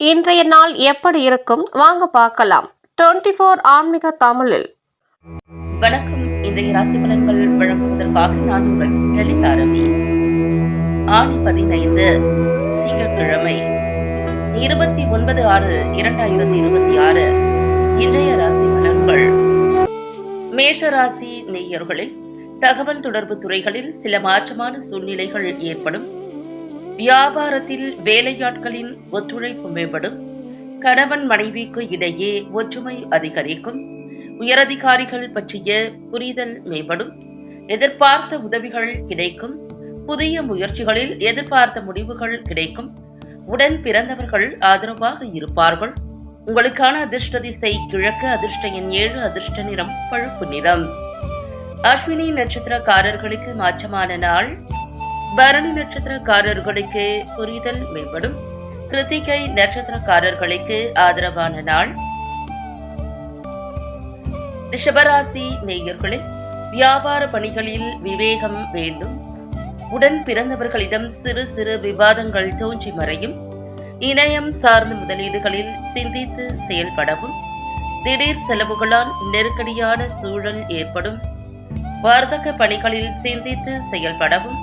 இன்றைய நாள் எப்படி இருக்கும் வாங்க பார்க்கலாம். 24 ஆன்மீக தமிழில். வணக்கம். இன்றைய ராசி பலன்கள் வழங்குவதற்காக நான் உங்கள் லலிதாரவி. ஆணி 15 திங்கட்கிழமை 29/6/2026 இன்றைய ராசி பலன்கள். மேஷ ராசி நேயர்களில் தகவல் தொடர்பு துறைகளில் சில மாற்றமான சூழ்நிலைகள் ஏற்படும். வியாபாரத்தில் வேலையாட்களின் ஒத்துழைப்பு மேம்படும். கணவன் மனைவிக்கு இடையே ஒற்றுமை அதிகரிக்கும். உயரதிகாரிகள் பற்றிய புரிதல் மேம்படும். எதிர்பார்த்த உதவிகள் கிடைக்கும். புதிய முயற்சிகளில் எதிர்பார்த்த முடிவுகள் கிடைக்கும். உடன் பிறந்தவர்கள் ஆதரவாக இருப்பார்கள். உங்களுக்கான அதிர்ஷ்ட திசை கிழக்கு. அதிர்ஷ்ட எண் 7. அதிர்ஷ்ட நிறம் பழுப்பு நிறம். அஸ்வினி நட்சத்திரக்காரர்களுக்கு மாற்றமான நாள். பரணி நட்சத்திரக்காரர்களுக்கு புரிதல் மேம்படும். கிருத்திகை நட்சத்திரக்காரர்களுக்கு ஆதரவான நாள். ரிஷபராசி நேயர்களில் வியாபார பணிகளில் விவேகம் வேண்டும். உடன் பிறந்தவர்களிடம் சிறு சிறு விவாதங்கள் தோன்றி மறையும். இணையம் சார்ந்த முதலீடுகளில் சிந்தித்து செயல்படவும். திடீர் செலவுகளால் நெருக்கடியான சூழல் ஏற்படும். வர்த்தக பணிகளில் சிந்தித்து செயல்படவும்.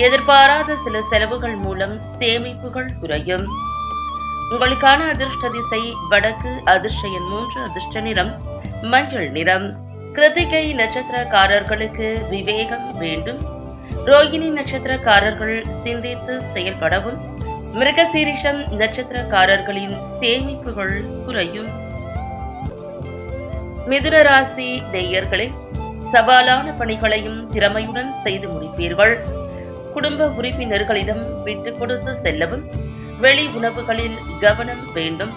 எதிர்பாராத சில செலவுகள் மூலம் சேமிப்புகள் குறையும். உங்களுக்கான அதிர்ஷ்ட திசை வடக்கு. அதிர்ஷ்ட எண் 3. அதிர்ஷ்ட நிறம் மஞ்சள் நிறம். கிருத்திகை நட்சத்திரக்காரர்களுக்கு விவேகம் வேண்டும். ரோகிணி நட்சத்திரக்காரர்கள் சிந்தித்து செயல்படவும். மிருகசீரிஷம் நட்சத்திரக்காரர்களின் சேமிப்புகள் குறையும். மிதுன ராசி நேயர்களே சவாலான பணிகளையும் திறமையுடன் செய்து முடிப்பீர்கள். குடும்ப உறுப்பினர்களிடம் விட்டு கொடுத்து செல்லவும். வெளி உணவுகளில் கவனம் வேண்டும்.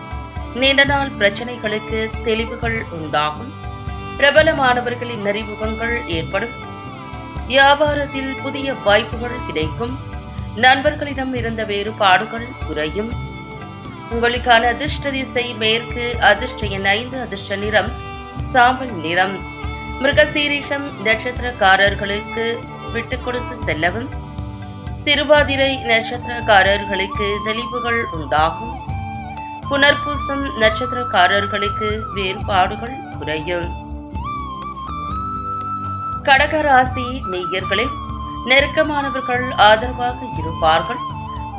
நீண்ட நாள் பிரச்சனைகளுக்கு தெளிவுகள் உண்டாகும். பிரபலமானவர்களின் அறிமுகங்கள் ஏற்படும். வியாபாரத்தில் புதிய வாய்ப்புகள் கிடைக்கும். நண்பர்களிடம் இருந்த வேறுபாடுகள் குறையும். உங்களுக்கான அதிர்ஷ்ட திசை மேற்கு. அதிர்ஷ்ட எண் 5. அதிர்ஷ்ட நிறம் சாம்பல் நிறம். மிருகசீரிஷம் நட்சத்திரக்காரர்களுக்கு விட்டு கொடுத்து செல்லவும். திருவாதிரை நட்சத்திரக்காரர்களுக்கு தெளிவுகள் உண்டாகும். புனர்பூசம் நட்சத்திரக்காரர்களுக்கு வேறுபாடுகள் குறையும். கடகராசி நேயர்களில் நெருக்கமானவர்கள் ஆதரவாக இருப்பார்கள்.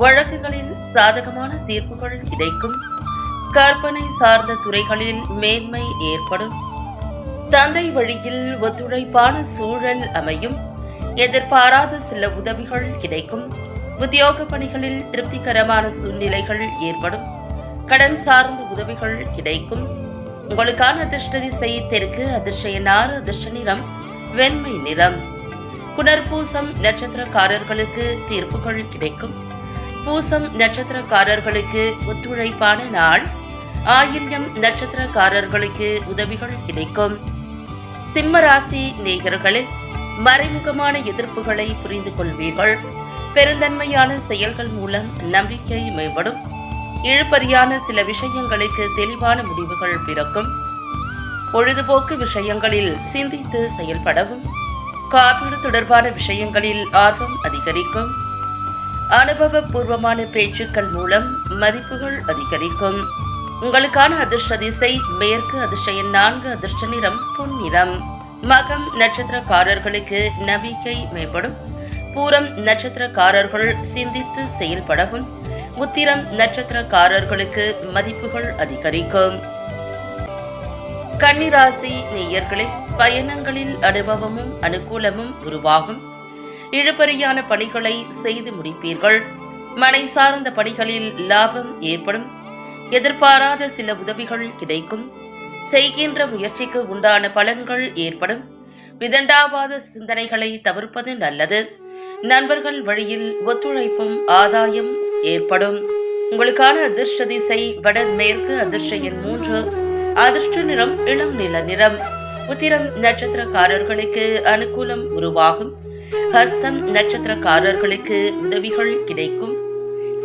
வழக்குகளில் சாதகமான தீர்ப்புகள் கிடைக்கும். கற்பனை சார்ந்த துறைகளில் மேன்மை ஏற்படும். தந்தை வழியில் ஒத்துழைப்பான சூழல் அமையும். எதிர்பாராத சில உதவிகள் கிடைக்கும். உத்தியோக பணிகளில் திருப்திகரமான சூழ்நிலைகள் ஏற்படும். கடன் சார்ந்த உதவிகள் கிடைக்கும். உங்களுக்கான அதிர்ஷ்ட திசை தெற்கு. அதிர்ஷ்ட எண் 6. அதிர்ஷ்ட நிறம் வெண்மை நிறம். புனர்பூசம் நட்சத்திரக்காரர்களுக்கு தீர்ப்புகள் கிடைக்கும். பூசம் நட்சத்திரக்காரர்களுக்கு ஒத்துழைப்பான நாள். ஆயில்யம் நட்சத்திரக்காரர்களுக்கு உதவிகள் கிடைக்கும். சிம்ம ராசி நேயர்களே மறைமுகமான எதிர்ப்புகளை புரிந்து கொள்வீர்கள். பெருந்தன்மையான செயல்கள் மூலம் நம்பிக்கை மேம்படும். இழுபறியான சில விஷயங்களுக்கு தெளிவான முடிவுகள் பிறக்கும். பொழுதுபோக்கு விஷயங்களில் சிந்தித்து செயல்படவும். காப்பீடு தொடர்பான விஷயங்களில் ஆர்வம் அதிகரிக்கும். அனுபவபூர்வமான பேச்சுக்கள் மூலம் மதிப்புகள் அதிகரிக்கும். உங்களுக்கான அதிர்ஷ்ட திசை மேற்கு. அதிர்ஷ்ட எண் 4. அதிர்ஷ்ட நிறம் பொன்னிறம். மகம் நட்சத்திரக்காரர்களுக்கு நம்பிக்கை மேம்படும். பூரம் நட்சத்திரக்காரர்கள் சிந்தித்து செயல்படவும். உத்திரம் நட்சத்திரக்காரர்களுக்கு மதிப்புகள் அதிகரிக்கும். கன்னிராசி நேயர்களே பயணங்களில் அனுபவமும் அனுகூலமும் உருவாகும். இழுபறியான பணிகளை செய்து முடிப்பீர்கள். மனை சார்ந்த பணிகளில் லாபம் ஏற்படும். எதிர்பாராத சில உதவிகள் கிடைக்கும். செய்கின்ற முயற்சிக்கு உண்டான பலன்கள் ஏற்படும். விதண்டாவாத சிந்தனைகளை தவிர்ப்பது நல்லது. நண்பர்கள் வழியில் ஒத்துழைப்பும் ஆதாயம் ஏற்படும். உங்களுக்கான அதிர்ஷ்ட திசை வடமேற்கு. அதிர்ஷ்ட எண் 3. அதிர்ஷ்ட நிறம் இளம் நில நிறம். உத்திரம் நட்சத்திரக்காரர்களுக்கு அனுகூலம் உருவாகும். ஹஸ்தம் நட்சத்திரக்காரர்களுக்கு உதவிகள் கிடைக்கும்.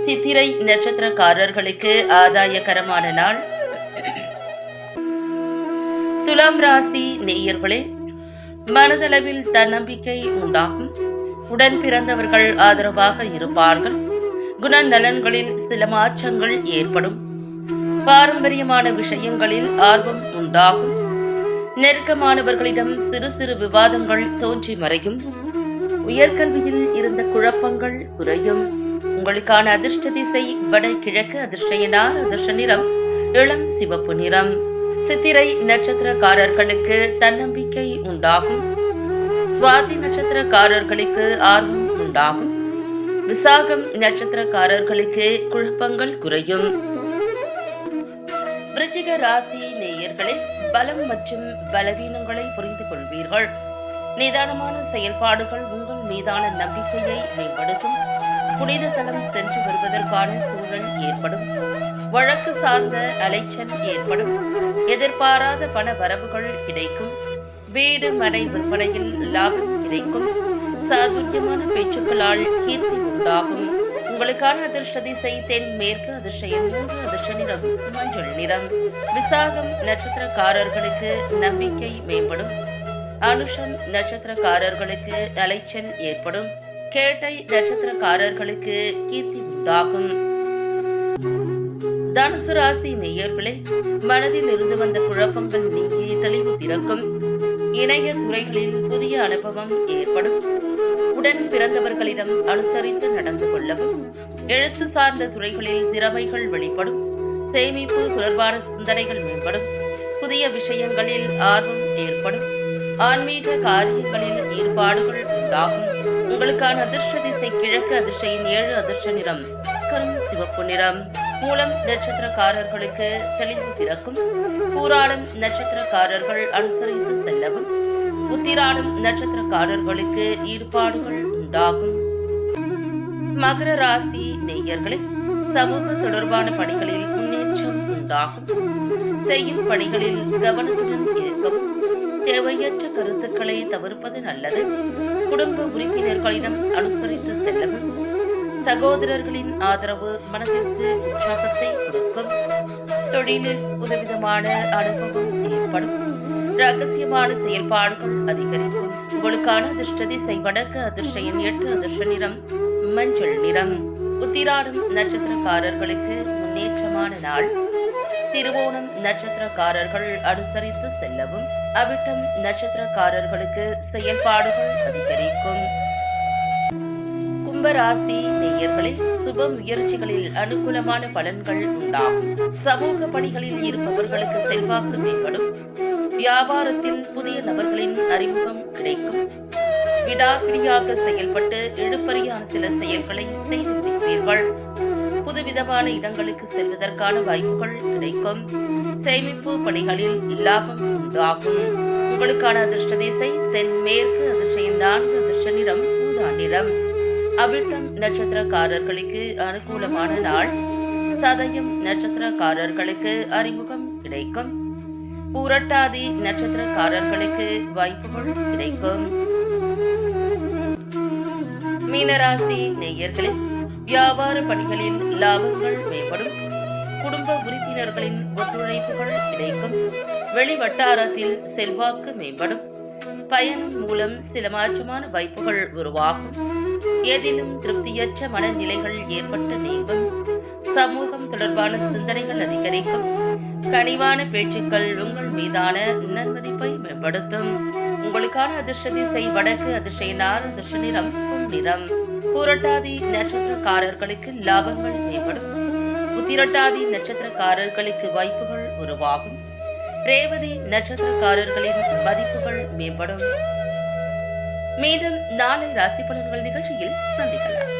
சித்திரை நட்சத்திரக்காரர்களுக்கு ஆதாயகரமான நாள். துலாம் ராசி நேயர்களே மனதளவில் தன்னம்பிக்கை உண்டாகும். உடன் பிறந்தவர்கள் ஆதரவாக இருப்பார்கள். குணநலன்களில் சில மாற்றங்கள் ஏற்படும். பாரம்பரியமான விஷயங்களில் ஆர்வம் உண்டாகும். நெருக்கமானவர்களிடம் சிறு சிறு விவாதங்கள் தோன்றி மறையும். உயர்கல்வியில் இருந்த குழப்பங்கள் குறையும். உங்களுக்கான அதிர்ஷ்ட திசை வடகிழக்கு. அதிர்ஷ்ட எண் 6. அதிர்ஷ்ட நிறம் இளம் சிவப்பு நிறம். சித்திரை நட்சத்திரக்காரர்களுக்கு தன்னம்பிக்கை உண்டாகும். சுவாதி நட்சத்திரக்காரர்களுக்கு ஆர்வம் உண்டாகும். விசாகம் நட்சத்திரக்காரர்களுக்கு குழப்பங்கள் குறையும். விருச்சிக ராசி நேயர்களே, பலம் மற்றும் பலவீனங்களை புரிந்து கொள்வீர்கள். நிதானமான செயல்பாடுகள் உங்கள் மீதான நம்பிக்கையை மேம்படுத்தும். புனித தலம் சென்று வருவதற்கான சூழல் ஏற்படும். வழக்கு சார்ந்த அலைச்சல் ஏற்படும். எதிர்பாராத பண வரவுகள் கிடைக்கும். வீடு மனை விற்பனையில் லாபம் கிடைக்கும். சாதுரியமான பேச்சுக்களால் கீர்த்தி உண்டாகும். உங்களுக்கான அதிர்ஷ்ட திசை தென் மேற்கு. அதிர்ஷ்ட எண் 3. அதிர்ஷ்ட நிறம் மஞ்சள் நிறம். விசாகம் நட்சத்திரக்காரர்களுக்கு நம்பிக்கை மேம்படும். அனுஷம் நட்சத்திரக்காரர்களுக்கு அலைச்சல் ஏற்படும். கேட்டை நட்சத்திரக்காரர்களுக்கு கீர்த்தி உண்டாகும். தனுசு ராசி நேயர்களே, மனதில் இருந்து வந்த குழப்பங்கள் நீங்கி தெளிவு பிறக்கும். இணைய துறைகளில் புதிய அனுபவம் ஏற்படும். உடன் பிறந்தவர்களிடம் அனுசரித்து நடந்து கொள்ளவும். எழுத்து சார்ந்த துறைகளில் திறமைகள் வெளிப்படும். சேமிப்பு தொடர்பான சிந்தனைகள் மேம்படும். புதிய விஷயங்களில் ஆர்வம் ஏற்படும். ஆன்மீக காரியங்களில் ஈடுபாடுகள் உண்டாகும். உங்களுக்கான அதிர்ஷ்ட திசை கிழக்கு. அதிர்ஷ்ட எண் 7. அதிர்ஷ்ட நிறம் கரும் சிவப்பு நிறம். மூலம் நட்சத்திரக்காரர்களுக்கு தெளிவு பிறக்கும். பூராடம் நட்சத்திரக்காரர்கள் அனுசரித்து செல்லவும். உத்திராடம் நட்சத்திரக்காரர்களுக்கு ஈடுபாடுகள் உண்டாகும். மகர ராசி நேயர்களே, சமூக தொடர்பான பணிகளில் முன்னேற்றம் உண்டாகும். செய்யும் பணிகளில் கவனத்துடன் இருக்கவும். தேவையற்ற கருத்துக்களை தவிர்ப்பது நல்லது. குடும்ப உறுப்பினர்களிடம் அனுசரித்து செல்லவும். சகோதரர்களின் ஆதரவு மனதிற்கு உற்சாகத்தை கொடுக்கும். தொழிலில் புதுவிதமான அனுபவம் ஏற்படும். ரகசியமான செயல்பாடுகள் அதிகரிக்கும். உங்களுக்கான அதிர்ஷ்ட திசை வடக்கு. அதிர்ஷ்ட எண் 8. அதிர்ஷ்ட நிறம் மஞ்சள் நிறம். உத்திராடம் நட்சத்திரக்காரர்களுக்கு முன்னேற்றமான நாள். திருவோணம் நட்சத்திரக்காரர்கள் அனுசரித்து செல்லவும். அவிட்டம் நட்சத்திரக்காரர்களுக்கு செயல்பாடுகள் அதிகரிக்கும். கும்பராசி நேயர்களே, சுப முயற்சிகளில் அனுகூலமான பலன்கள் உண்டாகும். சமூக பணிகளில் இருப்பவர்களுக்கு செல்வாக்கு மேம்படும். வியாபாரத்தில் புதிய நபர்களின் அறிமுகம் கிடைக்கும். விடாப்பிடியாக செயல்பட்டு இழுபறியான சில செயல்களை செய்து முடிப்பீர்கள். புதுவிதமான இடங்களுக்கு செல்வதற்கான வாய்ப்புகள் கிடைக்கும். சேமிப்பு பணிகளில் லாபம் உண்டாகும். உங்களுக்கான அதிர்ஷ்ட திசை தென்மேற்கு. அதிர்ஷ்ட எண் 4. அதிர்ஷ்ட நிறம் ஊதா நிறம். அவிட்டம் நட்சத்திரக்காரர்களுக்கு அனுகூலமான நாள். சதயம் நட்சத்திரக்காரர்களுக்கு அறிமுகம் கிடைக்கும். பூரட்டாதி நட்சத்திரக்காரர்களுக்கு வாய்ப்புகள் கிடைக்கும். மீனராசி நேயர்களே, வியாபார பணிகளில் லாபங்கள் மேம்படும். குடும்ப உறுப்பினர்களின் ஒத்துழைப்புகள் கிடைக்கும். வெளிவட்டாரத்தில் செல்வாக்கு மேம்படும். பயணம் மூலம் சில மாற்றமான வாய்ப்புகள் உருவாகும். எதிலும் திருப்தியற்ற மனநிலைகள் ஏற்பட்டு நீங்கும். சமூகம் தொடர்பான சிந்தனைகள் அதிகரிக்கும். கனிவான பேச்சுக்கள் உங்கள் மீதான நன்மதிப்பை மேம்படுத்தும். உங்களுக்கான அதிர்ஷ்ட திசை வடக்கு. அதிர்ஷ்ட எண் 6. அதிர்ஷ்ட நிறம் பொன்னிறம். பூரட்டாதி நட்சத்திரக்காரர்களுக்கு லாபங்கள் மேம்படும். உத்திரட்டாதி நட்சத்திரக்காரர்களுக்கு வாய்ப்புகள் உருவாகும். ரேவதி நட்சத்திரக்காரர்களின் மதிப்புகள் மேம்படும். மீண்டும் நாளை ராசி பலன்கள் நிகழ்ச்சியில் சந்திக்கலாம்.